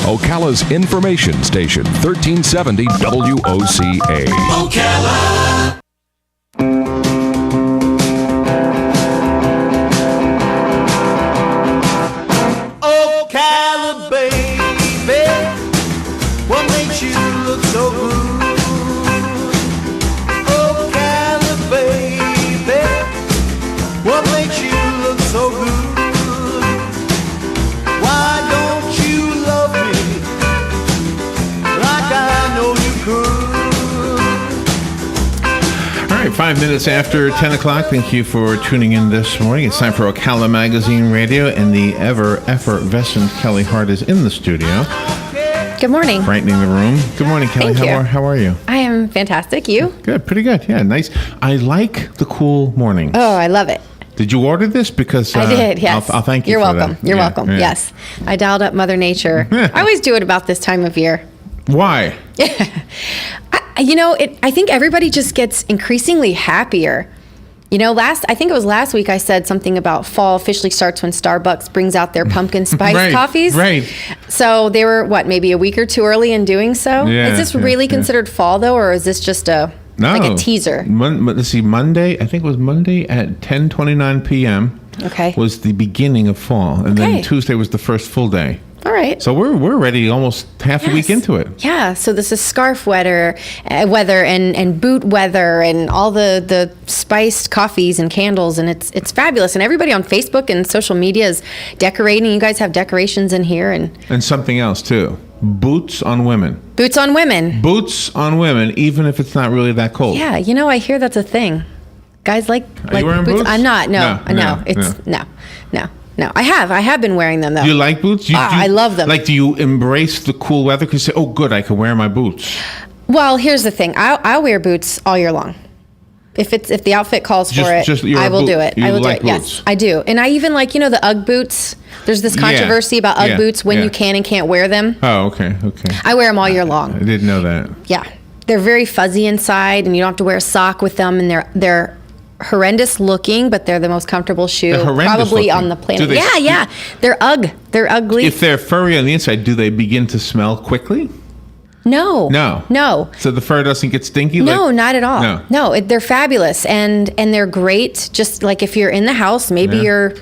Ocala's information station, 1370 WOCA. Ocala. Ocala, baby, what makes you look so good? Ocala, baby, what makes you look so good? Why don't you love me like I know you could? All right, 5 minutes after 10 o'clock. Thank you for tuning in this morning. It's time for Ocala Magazine Radio, and the ever-effervescent Kelli Hart is in the studio. Good morning. Brightening the room. Good morning, Kelli. Thank you. How are you? I am fantastic. You? Good, pretty good. Yeah, nice. I like the cool mornings. Oh, I love it. Did you order this? Because I did, yes. I'll thank you You're for welcome. that. You're Yeah, welcome. yeah. Yes. I dialed up Mother Nature. I always do it about this time of year. Why? I think everybody just gets increasingly happier. I think it was last week I said something about fall officially starts when Starbucks brings out their pumpkin spice coffees. Right. So they were, maybe a week or two early in doing so? Yeah, is this really considered fall, though, or is this just a teaser? Let's see, Monday, I think it was Monday at 10:29 p.m. Okay. was the beginning of fall. And then Tuesday was the first full day. All right. So we're already almost half a week into it. Yeah. So this is scarf weather and boot weather and all the spiced coffees and candles, and it's fabulous. And everybody on Facebook and social media is decorating. You guys have decorations in here and something else too. Boots on women. Boots on women. Boots on women, even if it's not really that cold. Yeah. I hear that's a thing. Guys like Are you wearing boots? I'm not. No. No. I have been wearing them though. Do you like boots? I love them. Like, do you embrace the cool weather? Because you say, oh, good, I can wear my boots. Well, here's the thing. I'll wear boots all year long. If the outfit calls for it, I will do it. I will do it. Yes, I do. And I even like, the Ugg boots. There's this controversy about Ugg boots when you can and can't wear them. Oh, okay. I wear them all year long. I didn't know that. Yeah. They're very fuzzy inside, and you don't have to wear a sock with them, and they're horrendous looking, but they're the most comfortable shoe probably on the planet. Yeah. They're Ugg. They're ugly. If they're furry on the inside, do they begin to smell quickly? No. So the fur doesn't get stinky? No, not at all. No, they're fabulous, and they're great. Just like if you're in the house, maybe you're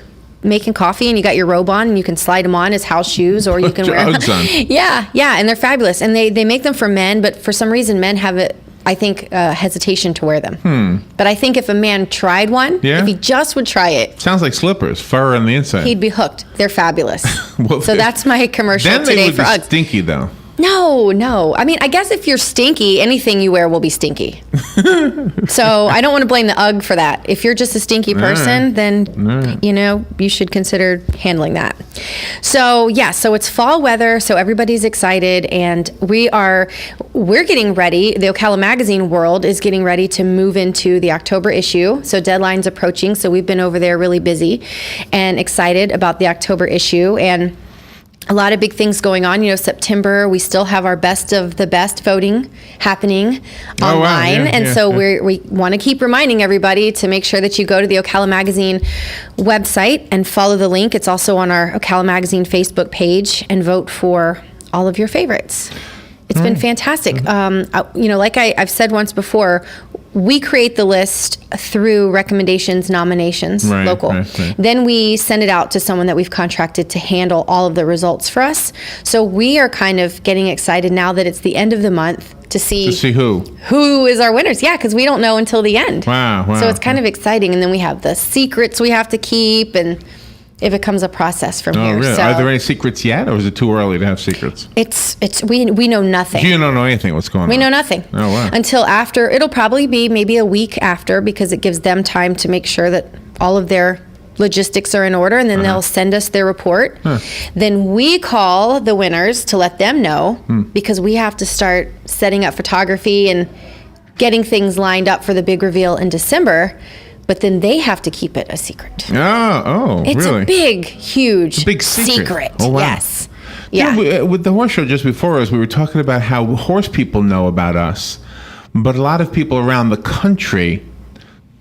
making coffee and you got your robe on and you can slide them on as house shoes, or you can wear them. Yeah, and they're fabulous. And they make them for men, but for some reason men have it, I think, hesitation to wear them. But I think if a man tried one, if he just would try it. Sounds like slippers, fur on the inside. He'd be hooked. They're fabulous. Well, so that's my commercial today for Ugg. Then they would be stinky, though. No. I mean, I guess if you're stinky, anything you wear will be stinky. So I don't want to blame the Ugg for that. If you're just a stinky person, then, you should consider handling that. So, so it's fall weather, so everybody's excited, and we're getting ready. The Ocala Magazine world is getting ready to move into the October issue. So deadline's approaching, so we've been over there really busy and excited about the October issue, and a lot of big things going on. September, we still have our best of the best voting happening online. We want to keep reminding everybody to make sure that you go to the Ocala Magazine website and follow the link. It's also on our Ocala Magazine Facebook page, and vote for all of your favorites. It's been fantastic. Like I've said once before, we create the list through recommendations, nominations, local. Right. Then we send it out to someone that we've contracted to handle all of the results for us. So we are kind of getting excited now that it's the end of the month to see who is our winners. Yeah, because we don't know until the end. Wow. So it's kind of exciting. And then we have the secrets we have to keep, and it becomes a process from here. Really? So, are there any secrets yet, or is it too early to have secrets? We know nothing. You don't know anything what's going on? We know nothing. Oh, wow. Until after. It'll probably be maybe a week after, because it gives them time to make sure that all of their logistics are in order, and then they'll send us their report. Then we call the winners to let them know, because we have to start setting up photography and getting things lined up for the big reveal in December. But then they have to keep it a secret. It's a big, huge secret. Oh, wow. Yes. Yeah. With the horse show just before us, we were talking about how horse people know about us. But a lot of people around the country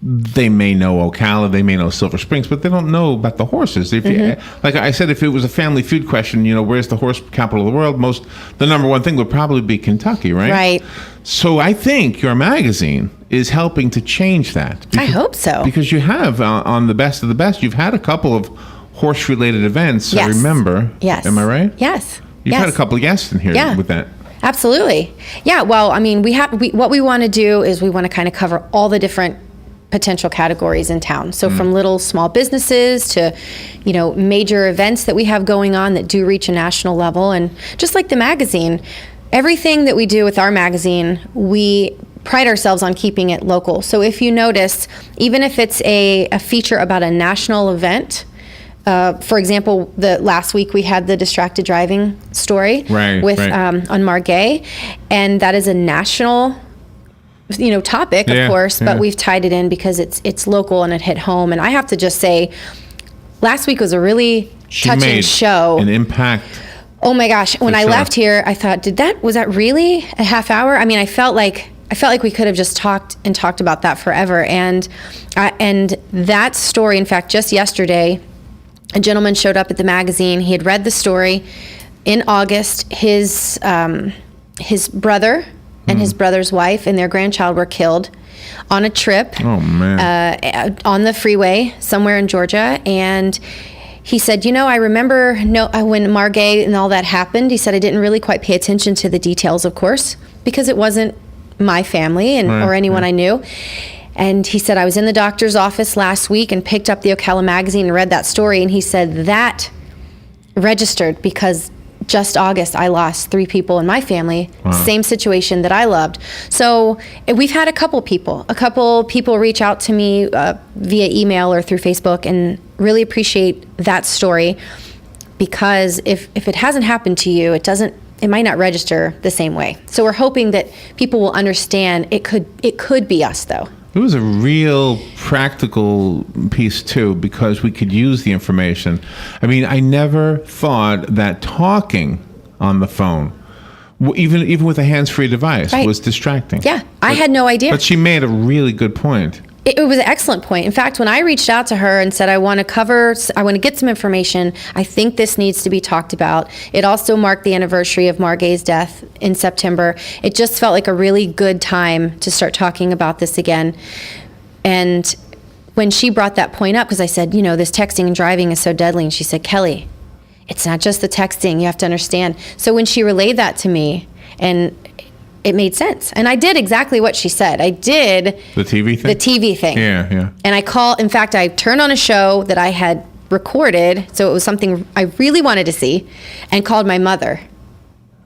they may know Ocala, they may know Silver Springs, but they don't know about the horses. If you, like I said, if it was a family feud question, where's the horse capital of the world? The number one thing would probably be Kentucky, right? Right. So I think your magazine is helping to change that. I hope so. Because you have, on the best of the best, you've had a couple of horse-related events, Yes. I remember. Yes. Am I right? Yes. You've had a couple of guests in here with that. Absolutely. Yeah. Well, I mean, what we want to do is we want to kind of cover all the different potential categories in town. So from little small businesses to, major events that we have going on that do reach a national level. And just like the magazine, everything that we do with our magazine, we pride ourselves on keeping it local. So if you notice, even if it's a feature about a national event, for example, last week we had the distracted driving story on Margay, and that is a national topic, of course, but we've tied it in because it's local and it hit home. And I have to just say, last week was a really touching show. An impact. Oh my gosh! When I left here, I thought, was that really a half hour? I mean, I felt like we could have just talked about that forever. And that story, in fact, just yesterday, a gentleman showed up at the magazine. He had read the story in August. His brother and his brother's wife and their grandchild were killed on a trip on the freeway somewhere in Georgia. And he said, I remember when Margay and all that happened, he said, I didn't really quite pay attention to the details, of course, because it wasn't my family or anyone I knew. And he said, I was in the doctor's office last week and picked up the Ocala magazine and read that story. And he said that registered because just August, I lost 3 people in my family, same situation that I loved. So we've had a couple people reach out to me via email or through Facebook and really appreciate that story, because if it hasn't happened to you, it might not register the same way. So we're hoping that people will understand it could be us, though. It was a real practical piece, too, because we could use the information. I mean, I never thought that talking on the phone, even with a hands-free device, was distracting. Yeah, I had no idea. But she made a really good point. It was an excellent point. In fact, when I reached out to her and said, I want to get some information, I think this needs to be talked about. It also marked the anniversary of Margay's death in September. It just felt like a really good time to start talking about this again. And when she brought that point up, because I said, this texting and driving is so deadly, and she said, Kelly, it's not just the texting, you have to understand. So when she relayed that to me, and it made sense. And I did exactly what she said. I did the TV thing? The TV thing. Yeah. And I turned on a show that I had recorded, so it was something I really wanted to see, and called my mother.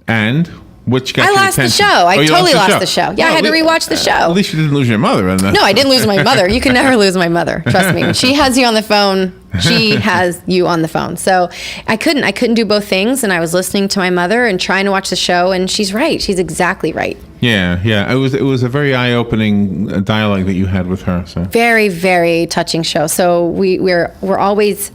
And which got your attention? I lost the show. I totally lost the show. Yeah, I had to rewatch the show. At least you didn't lose your mother. No, I didn't lose my mother. You can never lose my mother. Trust me. When she has you on the phone, she has you on the phone. So I couldn't do both things. And I was listening to my mother and trying to watch the show. And she's right. She's exactly right. Yeah. It was a very eye-opening dialogue that you had with her. So very, very touching show. So we're always.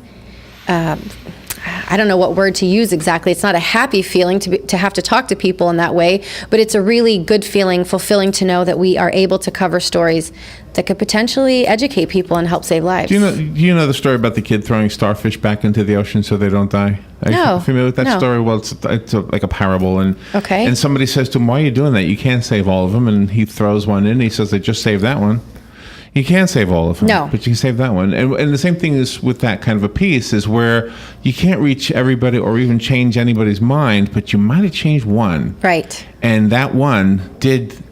I don't know what word to use exactly. It's not a happy feeling to have to talk to people in that way, but it's a really good feeling, fulfilling to know that we are able to cover stories that could potentially educate people and help save lives. Do you know the story about the kid throwing starfish back into the ocean so they don't die? Are No. you familiar with that story? Well, it's like a parable, and somebody says to him, "Why are you doing that? You can't save all of them." And he throws one in. And he says, "I just saved that one." You can't save all of them, but you can save that one. And the same thing is with that kind of a piece, is where you can't reach everybody or even change anybody's mind, but you might have changed one. Right. And that one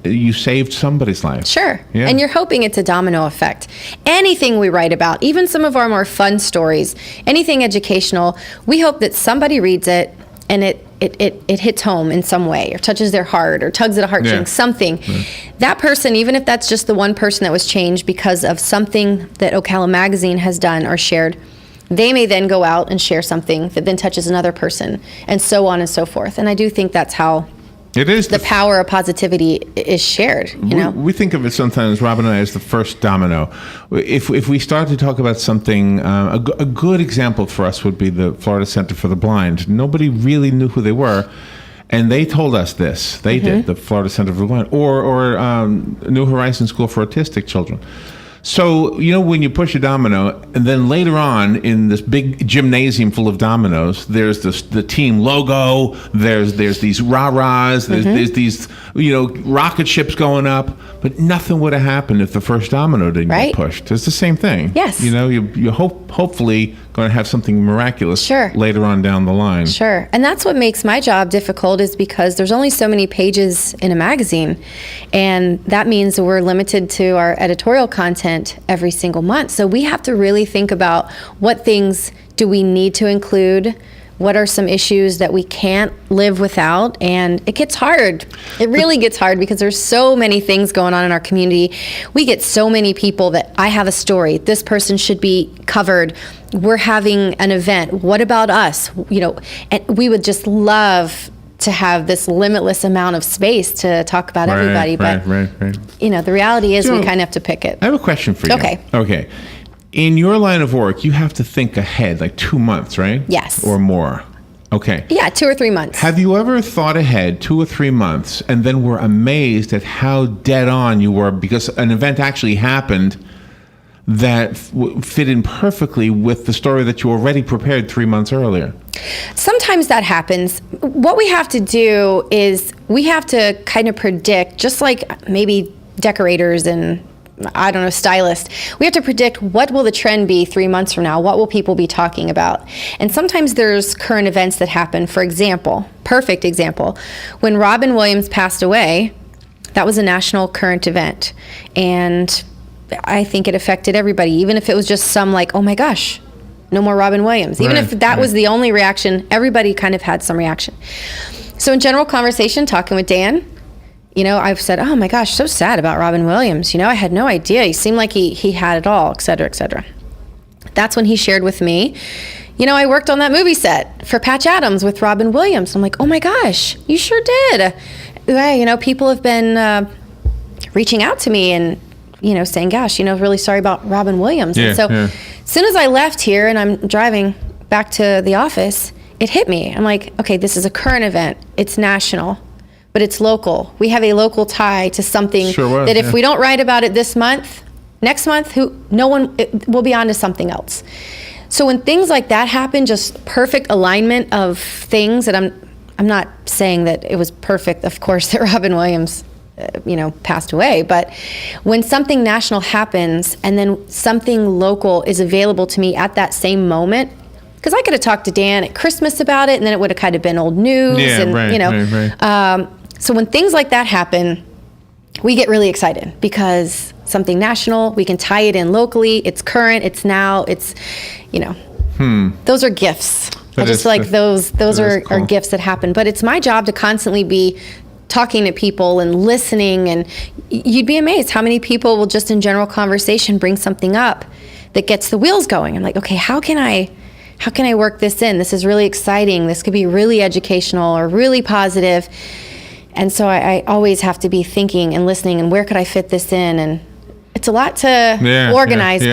you saved somebody's life. Sure. Yeah. And you're hoping it's a domino effect. Anything we write about, even some of our more fun stories, anything educational, we hope that somebody reads it and it hits home in some way, or touches their heart, or tugs at a heartstring, something. Yeah. That person, even if that's just the one person that was changed because of something that Ocala Magazine has done or shared, they may then go out and share something that then touches another person, and so on and so forth. And I do think that's how it is the power of positivity is shared. We think of it sometimes, Rob and I, as the first domino. If we start to talk about something, a good example for us would be the Florida Center for the Blind. Nobody really knew who they were, and they told us this. They did, the Florida Center for the Blind, or New Horizons School for Autistic Children. So, when you push a domino, and then later on in this big gymnasium full of dominoes, there's the team logo, there's these rah-rahs, there's these, rocket ships going up, but nothing would have happened if the first domino didn't get pushed. It's the same thing. Yes. You hopefully going to have something miraculous later on down the line. Sure. And that's what makes my job difficult, is because there's only so many pages in a magazine. And that means we're limited to our editorial content every single month. So we have to really think about what things do we need to include, what are some issues that we can't live without, and it gets hard. It really gets hard because there's so many things going on in our community. We get so many people that I have a story. This person should be covered. We're having an event. What about us? And we would just love to have this limitless amount of space to talk about everybody. But the reality is we kind of have to pick it. I have a question for you. Okay. In your line of work, you have to think ahead, like 2 months, right? Yes. Or more. Okay. Yeah, 2 or 3 months. Have you ever thought ahead 2 or 3 months and then were amazed at how dead on you were because an event actually happened that fit in perfectly with the story that you already prepared 3 months earlier? Sometimes that happens. What we have to do is we have to kind of predict, just like maybe decorators and stylists. We have to predict what will the trend be 3 months from now? What will people be talking about? And sometimes there's current events that happen. For example, perfect example, when Robin Williams passed away, that was a national current event. And I think it affected everybody, even if it was just some like, oh my gosh, no more Robin Williams. Even if that was the only reaction, everybody kind of had some reaction. So in general conversation, talking with Dan, I've said, oh my gosh, so sad about Robin Williams. I had no idea. He seemed like he had it all, et cetera, et cetera. That's when he shared with me, I worked on that movie set for Patch Adams with Robin Williams. I'm like, oh my gosh, you sure did. People have been reaching out to me and, saying, gosh, really sorry about Robin Williams. Yeah, and so as soon as I left here and I'm driving back to the office, it hit me. I'm like, okay, this is a current event. It's national. But it's local. We have a local tie to something that if we don't write about it this month, next month, we'll be on to something else. So when things like that happen, just perfect alignment of things that I'm not saying that it was perfect, of course, that Robin Williams, passed away. But when something national happens and then something local is available to me at that same moment, because I could have talked to Dan at Christmas about it, and then it would have kind of been old news. So when things like that happen, we get really excited because something national, we can tie it in locally. It's current. It's now. It's, those are gifts. I just feel like those are gifts that happen. But it's my job to constantly be talking to people and listening, and you'd be amazed how many people will just in general conversation bring something up that gets the wheels going. I'm like, okay, how can I work this in? This is really exciting. This could be really educational or really positive. And so I always have to be thinking and listening and where could I fit this in? And it's a lot to organize,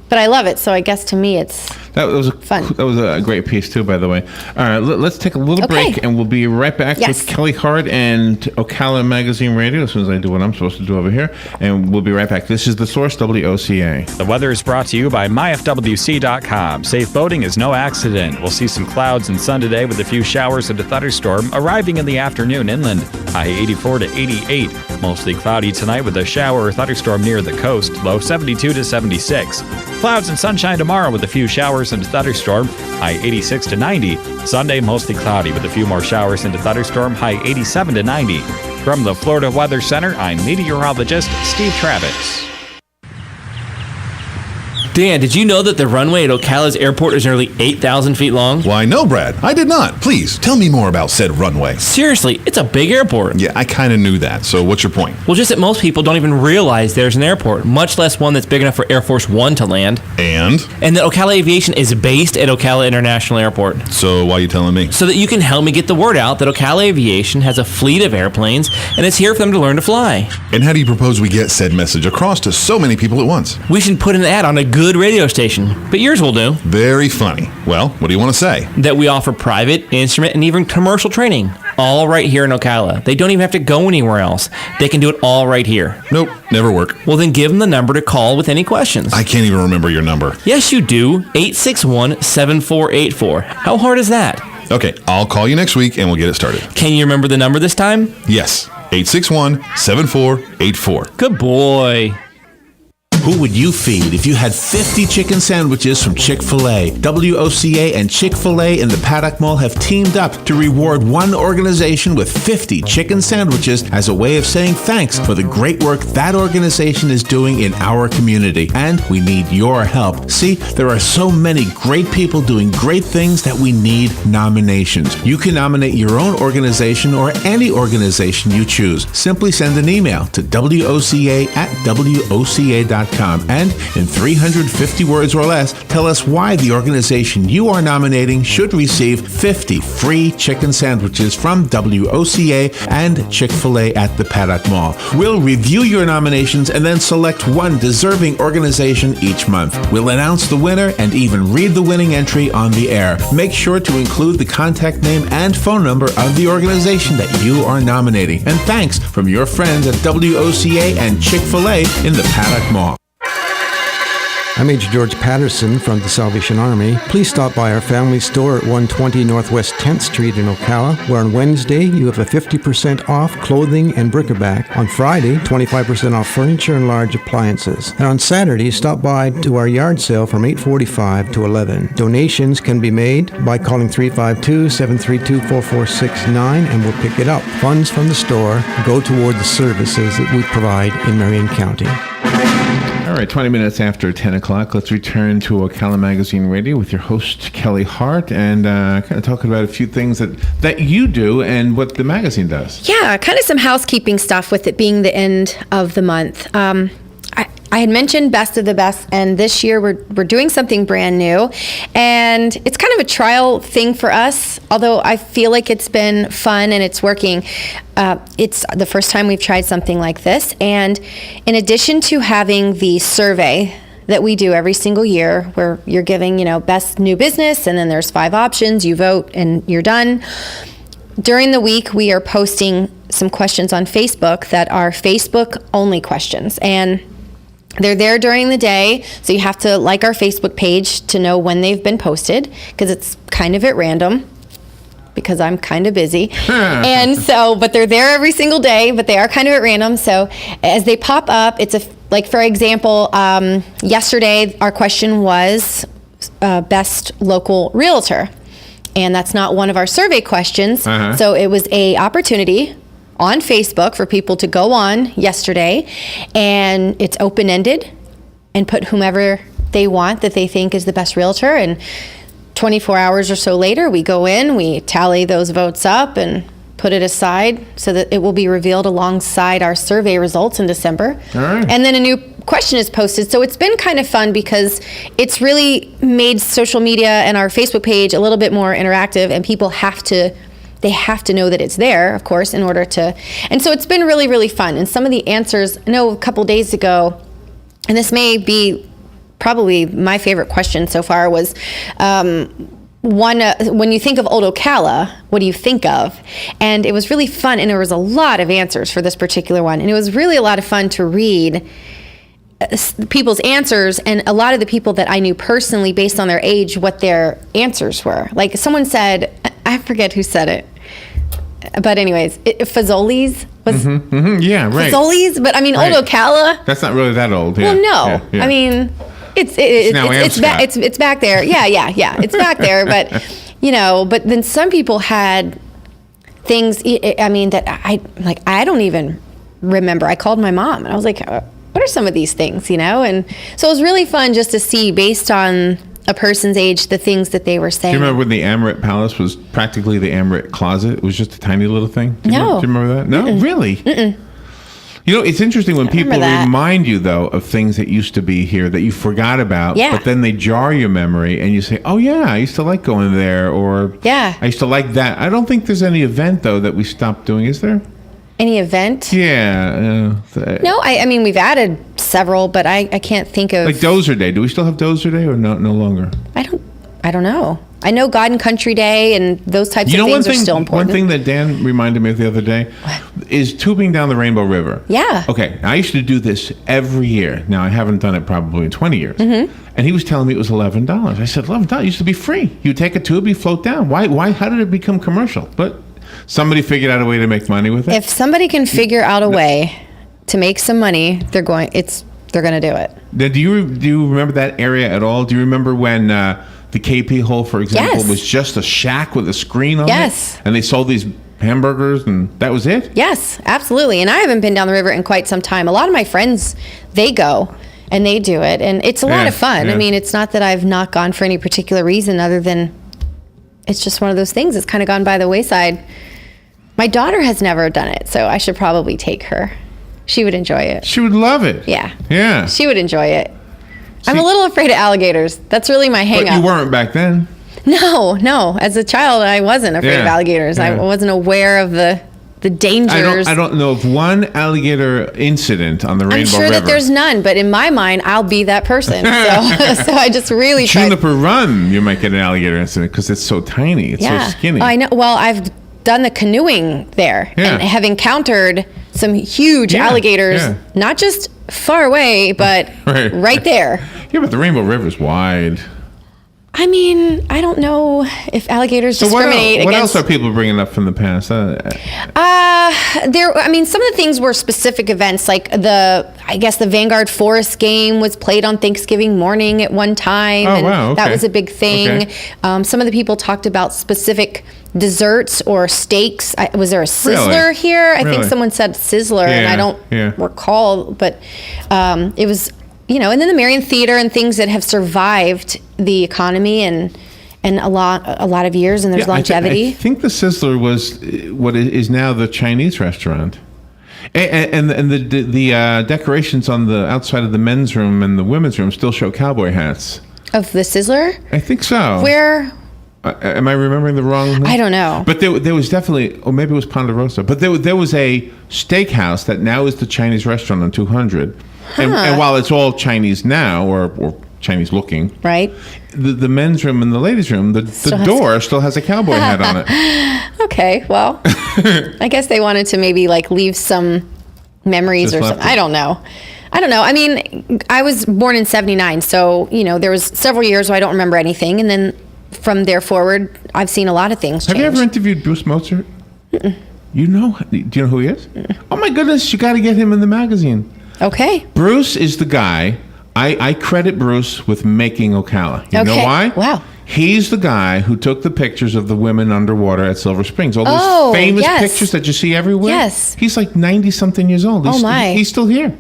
but I love it. So I guess to me it's fun. That was a great piece too, by the way. All right, let's take a little break and we'll be right back with Kelly Hart and Ocala Magazine Radio as soon as I do what I'm supposed to do over here. And we'll be right back. This is The Source, WOCA. The weather is brought to you by myfwc.com. Safe boating is no accident. We'll see some clouds and sun today with a few showers and a thunderstorm arriving in the afternoon inland. High 84 to 88. Mostly cloudy tonight with a shower or thunderstorm near the coast. Low 72 to 76. Clouds and sunshine tomorrow with a few showers and a thunderstorm. High 86 to 90. Sunday, mostly cloudy with a few more showers and a thunderstorm. High 87 to 90. From the Florida Weather Center, I'm meteorologist Steve Travis. Dan, did you know that the runway at Ocala's airport is nearly 8,000 feet long? Why, no, Brad. I did not. Please, tell me more about said runway. Seriously, it's a big airport. Yeah, I kind of knew that. So what's your point? Well, just that most people don't even realize there's an airport, much less one that's big enough for Air Force One to land. And that Ocala Aviation is based at Ocala International Airport. So why are you telling me? So that you can help me get the word out that Ocala Aviation has a fleet of airplanes, and it's here for them to learn to fly. And how do you propose we get said message across to so many people at once? We should put an ad on a good radio station. But yours will do. Very funny. Well, what do you want to say? That we offer private, instrument, and even commercial training. all right here in Ocala. They don't even have to go anywhere else. They can do it all right here. Nope, never work. Well, then give them the number to call with any questions. I can't even remember your number. Yes, you do. 861-7484. How hard is that? Okay, I'll call you next week and we'll get it started. Can you remember the number this time? Yes, 861-7484. Good boy. Who would you feed if you had 50 chicken sandwiches from Chick-fil-A? WOCA and Chick-fil-A in the Paddock Mall have teamed up to reward one organization with 50 chicken sandwiches as a way of saying thanks for the great work that organization is doing in our community. And we need your help. See, there are so many great people doing great things that we need nominations. You can nominate your own organization or any organization you choose. Simply send an email to WOCA@WOCA.com. And in 350 words or less, tell us why the organization you are nominating should receive 50 free chicken sandwiches from WOCA and Chick-fil-A at the Paddock Mall. We'll review your nominations and then select one deserving organization each month. We'll announce the winner and even read the winning entry on the air. Make sure to include the contact name and phone number of the organization that you are nominating. And thanks from your friends at WOCA and Chick-fil-A in the Paddock Mall. I'm Major George Patterson from the Salvation Army. Please stop by our family store at 120 Northwest 10th Street in Ocala, where on Wednesday you have a 50% off clothing and bric-a-brac. On Friday, 25% off furniture and large appliances. And on Saturday, stop by to our yard sale from 8:45 to 11. Donations can be made by calling 352-732-4469 and we'll pick it up. Funds from the store go toward the services that we provide in Marion County. All right, 20 minutes after 10 o'clock, let's return to Ocala Magazine Radio with your host, Kelli Hart, and kind of talking about a few things that you do and what the magazine does. Yeah, kind of some housekeeping stuff with it being the end of the month. I had mentioned Best of the Best, and this year we're doing something brand new, and it's kind of a trial thing for us, although I feel like it's been fun and it's working. It's the first time we've tried something like this, and in addition to having the survey that we do every single year where you're giving, best new business, and then there's 5 options, you vote and you're done. During the week, we are posting some questions on Facebook that are Facebook-only questions, and they're there during the day, so you have to like our Facebook page to know when they've been posted, because it's kind of at random, because I'm kind of busy. And so, but they're there every single day, but they are kind of at random. So as they pop up, like for example, yesterday our question was best local realtor. And that's not one of our survey questions. So it was a opportunity on Facebook for people to go on yesterday, and it's open-ended and put whomever they want that they think is the best realtor, and 24 hours or so later we go in, we tally those votes up and put it aside so that it will be revealed alongside our survey results in December. All right. And then a new question is posted. So it's been kind of fun because it's really made social media and our Facebook page a little bit more interactive, and people have to know that it's there, of course, in order to, and so it's been really, really fun. And some of the answers, I know a couple days ago, and this may be probably my favorite question so far, was one, when you think of Old Ocala, what do you think of? And it was really fun, and there was a lot of answers for this particular one, and it was really a lot of fun to read people's answers, and a lot of the people that I knew personally based on their age, what their answers were. Like someone said, I forget who said it, but anyways, Fazoli's was yeah, right. Fazoli's, but I mean, right. Old Ocala. That's not really that old. Yeah. Well, no, yeah. I mean, it's back there. Yeah, it's back there. But but then some people had things. I mean, that I don't even remember. I called my mom and I was like, what are some of these things? And so it was really fun just to see based on a person's age, the things that they were saying. Do you remember when the Amoret Palace was practically the Amoret Closet? It was just a tiny little thing? Do you remember that? No? Mm-mm. Really? Mm-mm. It's interesting when people remind you, though, of things that used to be here that you forgot about, but then they jar your memory and you say, oh, yeah, I used to like going there, or I used to like that. I don't think there's any event, though, that we stopped doing. Is there? Any event? Yeah. No, I mean, we've added several, but I can't think of... Like Dozer Day. Do we still have Dozer Day or no longer? I don't know. I know God and Country Day and those types of things are still important. One thing that Dan reminded me of the other day is tubing down the Rainbow River. Yeah. Okay, I used to do this every year. Now, I haven't done it probably in 20 years. Mm-hmm. And he was telling me it was $11. I said, $11? It used to be free. You take a tube, you float down. Why? How did it become commercial? But somebody figured out a way to make money with it. If somebody can figure out a way to make some money, they're going to do it. Now, do you remember that area at all? Do you remember when the KP hole, for example, was just a shack with a screen on it? And they sold these hamburgers and that was it? Yes, absolutely. And I haven't been down the river in quite some time. A lot of my friends, they go and they do it. And it's a lot of fun. I mean, it's not that I've not gone for any particular reason other than it's just one of those things that's kind of gone by the wayside. My daughter has never done it, so I should probably take her. She would enjoy it. She would love it. Yeah. Yeah. She would enjoy it. I'm a little afraid of alligators. That's really my hang-up. But you weren't back then. No. As a child, I wasn't afraid of alligators. I wasn't aware of the dangers. I don't know of one alligator incident on the Rainbow River. I'm sure that there's none, but in my mind, I'll be that person. So I just really tried. Juniper Run, you might get an alligator incident because it's so tiny. It's so skinny. I know. Well, I've done the canoeing there and have encountered some huge alligators, not just far away, but right there. Yeah, but the Rainbow River's wide. I mean, I don't know if alligators discriminate against... What else are people bringing up from the past? Some of the things were specific events, like I guess the Vanguard Forest game was played on Thanksgiving morning at one time. Oh, wow, okay. That was a big thing. Okay. Some of the people talked about specific desserts or steaks. Was there a sizzler here? I think someone said sizzler, and I don't recall, but it was... and then the Marion Theater and things that have survived the economy and a lot of years, and there's longevity. I think the Sizzler was what is now the Chinese restaurant, and the decorations on the outside of the men's room and the women's room still show cowboy hats. Of the Sizzler? I think so. Where? Am I remembering the wrong thing? I don't know. But there was definitely, or maybe it was Ponderosa, but there was a steakhouse that now is the Chinese restaurant on 200. And while it's all Chinese now, or Chinese looking, right? The men's room and the ladies' room, the door still has a cowboy hat on it. Okay, well, I guess they wanted to maybe leave some memories or something. I don't know. I mean, I was born in 1979, so there was several years where I don't remember anything, and then from there forward, I've seen a lot of things change. Have you ever interviewed Bruce Mozart? Mm-mm. Do you know who he is? Mm-mm. Oh my goodness, you got to get him in the magazine. Okay. Bruce is the guy. I credit Bruce with making Ocala. You know why? Wow. He's the guy who took the pictures of the women underwater at Silver Springs. All those famous pictures that you see everywhere. Yes. He's like 90-something years old. He's still here.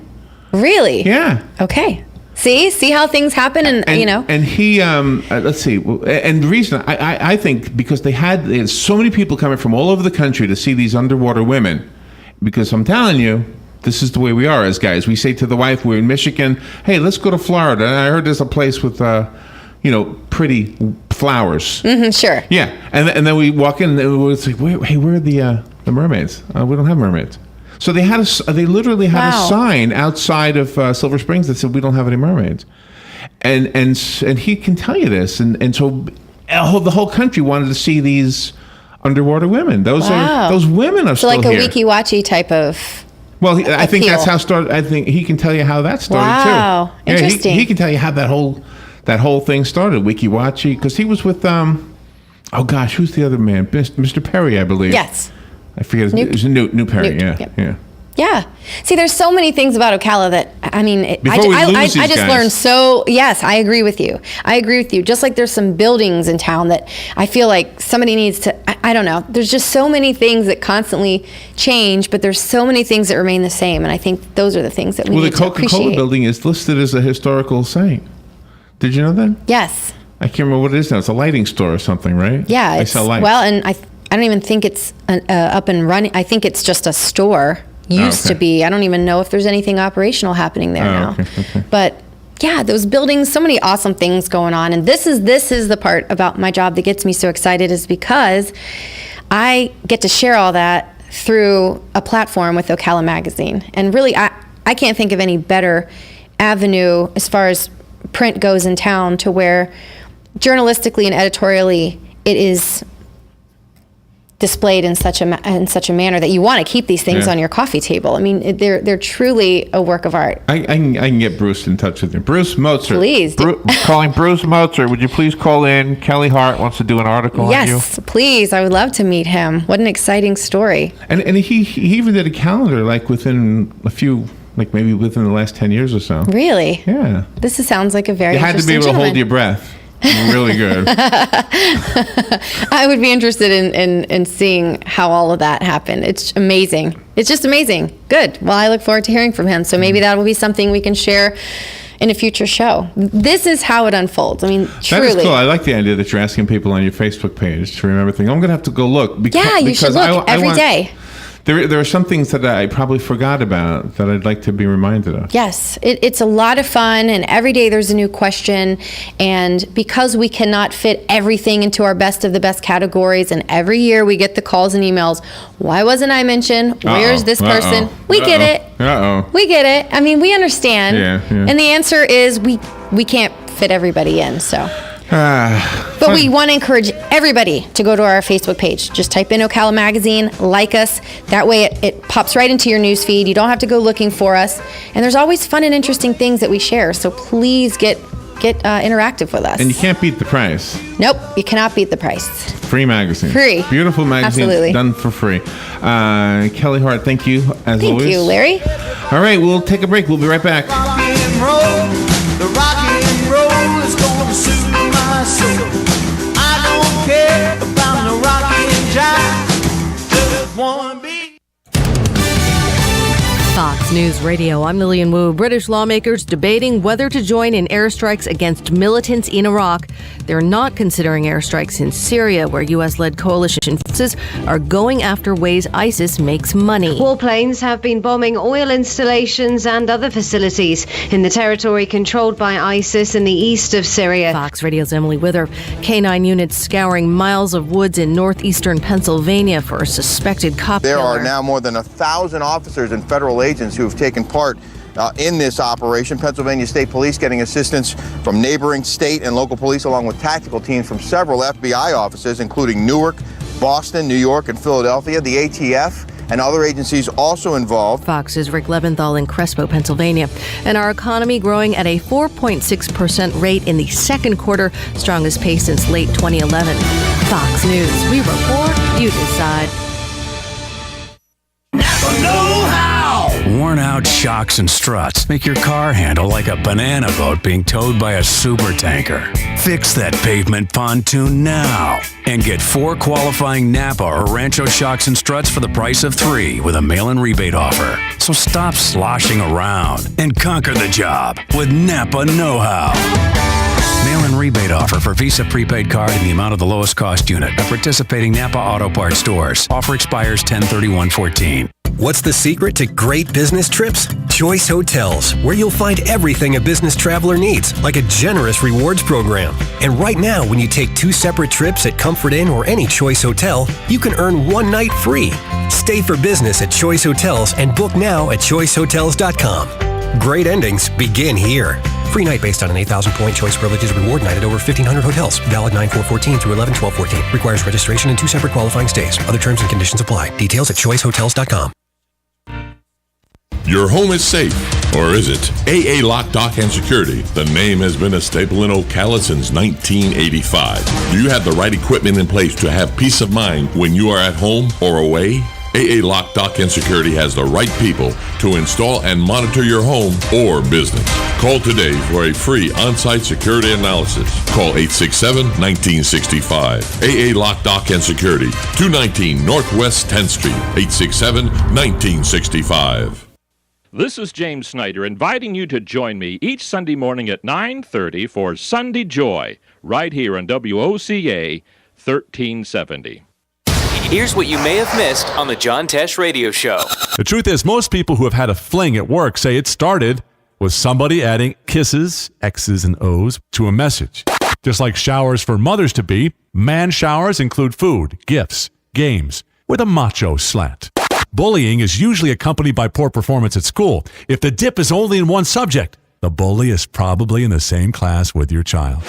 Really? Yeah. Okay. See how things happen, and And he, let's see, and the reason I think because they had so many people coming from all over the country to see these underwater women, because I'm telling you, this is the way we are as guys. We say to the wife, we're in Michigan, hey, let's go to Florida. And I heard there's a place with, pretty flowers. Mm-hmm, sure. Yeah. And then we walk in and it's like, where are the mermaids? We don't have mermaids. So they literally had a sign outside of Silver Springs that said, we don't have any mermaids. And he can tell you this. And so the whole country wanted to see these underwater women. Those women are still here. So like a Wiki-Wachi type of... Well, I think that's how started. I think he can tell you how that started too. Wow, interesting. He can tell you how that whole thing started. Wiki-Wachi, because he was with who's the other man? Mr. Perry, I believe. Yes. I forget. It was New Perry. Yeah. Yeah. See, there's so many things about Ocala that, I just learned yes, I agree with you. Just like there's some buildings in town that I feel like somebody needs to, I don't know. There's just so many things that constantly change, but there's so many things that remain the same. And I think those are the things that we need to appreciate. The Coca-Cola building is listed as a historical site. Did you know that? Yes. I can't remember what it is now. It's a lighting store or something, right? Yeah. They sell lights. Well, and I don't even think it's up and running. I think it's just a store. Used to be. I don't even know if there's anything operational happening there now. Okay. But yeah, those buildings, so many awesome things going on. And this is the part about my job that gets me so excited, is because I get to share all that through a platform with Ocala Magazine. And really, I can't think of any better avenue as far as print goes in town to where journalistically and editorially, it is displayed in such a manner that you want to keep these things on your coffee table. I mean, they're truly a work of art. I can get Bruce in touch with you. Bruce Mozart. Please. Calling Bruce Mozart. Would you please call in? Kelli Hart wants to do an article on you. Yes, please. I would love to meet him. What an exciting story. And he even did a calendar like within a few, like maybe within the last 10 years or so. Really? Yeah. This sounds like a very You had to be able to hold your breath. Really good. I would be interested in seeing how all of that happened. It's amazing. It's just amazing. Good. Well, I look forward to hearing from him. So maybe that will be something we can share in a future show. This is how it unfolds. I mean, truly. That is cool. I like the idea that you're asking people on your Facebook page to remember things. I'm going to have to go look. You should look every day. There are some things that I probably forgot about that I'd like to be reminded of. Yes, it's a lot of fun, and every day there's a new question. And because we cannot fit everything into our best of the best categories, and every year we get the calls and emails, why wasn't I mentioned? Where's this person? We get it. We get it. I mean, we understand. Yeah. And the answer is we can't fit everybody in, so. But we want to encourage everybody to go to our Facebook page. Just type in Ocala Magazine, like us. That way it pops right into your news feed. You don't have to go looking for us. And there's always fun and interesting things that we share. So please get interactive with us. And you can't beat the price. Nope, you cannot beat the price. Free magazine. Free. Beautiful magazine. Absolutely. Done for free. Kelli Hart, thank you as always. Thank you, Larry. All right, we'll take a break. We'll be right back. Rock and roll, the rock and roll is gonna suit my soul. I don't care about no rock and jive, just wanna be. Fox News Radio, I'm Lillian Wu. British lawmakers debating whether to join in airstrikes against militants in Iraq. They're not considering airstrikes in Syria, where U.S.-led coalition forces are going after ways ISIS makes money. Warplanes have been bombing oil installations and other facilities in the territory controlled by ISIS in the east of Syria. Fox Radio's Emily Wither. K-9 units scouring miles of woods in northeastern Pennsylvania for a suspected cop killer. There are now more than 1,000 officers and federal agents who have taken part in this operation. Pennsylvania State Police getting assistance from neighboring state and local police, along with tactical teams from several FBI offices, including Newark, Boston, New York, and Philadelphia. The ATF and other agencies also involved. Fox's Rick Leventhal in Crespo, Pennsylvania. And our economy growing at a 4.6% rate in the second quarter, strongest pace since late 2011. Fox News. We report, you decide. Worn out shocks and struts make your car handle like a banana boat being towed by a super tanker. Fix that pavement pontoon now and get 4 qualifying Napa or Rancho shocks and struts for the price of 3 with a mail-in rebate offer. So stop sloshing around and conquer the job with Napa Know-How. Mail-in rebate offer for Visa prepaid card in the amount of the lowest cost unit at participating Napa Auto Parts stores. Offer expires 10/31/14. What's the secret to great business trips? Choice Hotels, where you'll find everything a business traveler needs, like a generous rewards program. And right now, when you take 2 separate trips at Comfort Inn or any Choice Hotel, you can earn 1 night free. Stay for business at Choice Hotels and book now at choicehotels.com. Great endings begin here. Free night based on an 8,000-point Choice Privileges reward night at over 1,500 hotels. Valid 9/4/14 through 11/12/14. Requires registration and 2 separate qualifying stays. Other terms and conditions apply. Details at choicehotels.com. Your home is safe, or is it? AA Lock, Dock, and Security. The name has been a staple in Ocala since 1985. Do you have the right equipment in place to have peace of mind when you are at home or away? AA Lock, Dock, and Security has the right people to install and monitor your home or business. Call today for a free on-site security analysis. Call 867-1965. AA Lock, Dock, and Security, 219 Northwest 10th Street, 867-1965. This is James Snyder inviting you to join me each Sunday morning at 9:30 for Sunday Joy, right here on WOCA 1370. Here's what you may have missed on the John Tesh Radio Show. The truth is, most people who have had a fling at work say it started with somebody adding kisses, X's and O's, to a message. Just like showers for mothers-to-be, man showers include food, gifts, games, with a macho slant. Bullying is usually accompanied by poor performance at school. If the dip is only in one subject, the bully is probably in the same class with your child.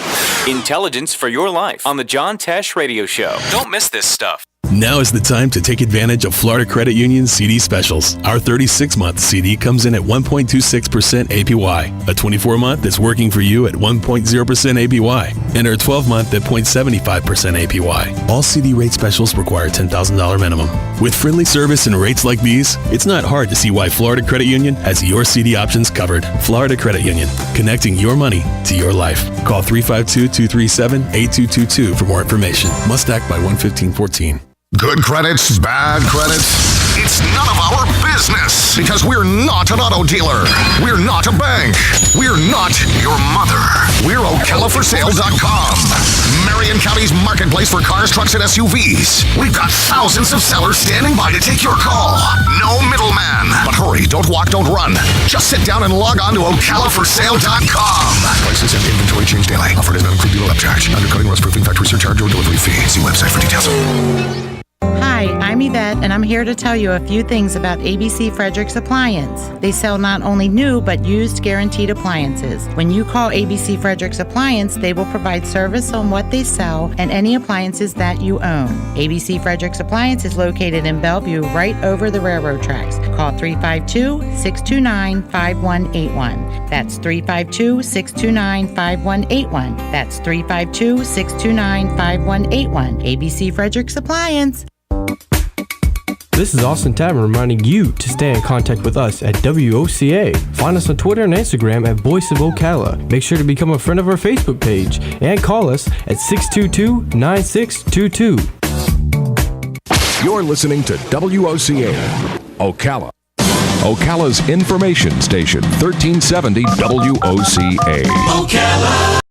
Intelligence for your life on the John Tesh Radio Show. Don't miss this stuff. Now is the time to take advantage of Florida Credit Union's CD specials. Our 36-month CD comes in at 1.26% APY. A 24-month is working for you at 1.0% APY. And our 12-month at 0.75% APY. All CD rate specials require $10,000 minimum. With friendly service and rates like these, it's not hard to see why Florida Credit Union has your CD options covered. Florida Credit Union, connecting your money to your life. Call 352-237-8222 for more information. Must act by 1/15/14. Good credits, bad credits. It's none of our business because we're not an auto dealer. We're not a bank. We're not your mother. We're OcalaForSale.com. Marion County's marketplace for cars, trucks, and SUVs. We've got thousands of sellers standing by to take your call. No middleman. But hurry, don't walk, don't run. Just sit down and log on to OcalaForSale.com. Prices and inventory change daily. Offer does not include dealer upcharge. Undercutting, rust proofing, factory surcharge, or delivery fee. See website for details. Hi, I'm Yvette, and I'm here to tell you a few things about ABC Fredericks Appliance. They sell not only new, but used guaranteed appliances. When you call ABC Fredericks Appliance, they will provide service on what they sell and any appliances that you own. ABC Fredericks Appliance is located in Bellevue, right over the railroad tracks. Call 352-629-5181. That's 352-629-5181. That's 352-629-5181. ABC Fredericks Appliance. This is Austin Tavern reminding you to stay in contact with us at WOCA. Find us on Twitter and Instagram at Voice of Ocala. Make sure to become a friend of our Facebook page and call us at 622-9622. You're listening to WOCA, Ocala. Ocala's information station, 1370 WOCA. Ocala.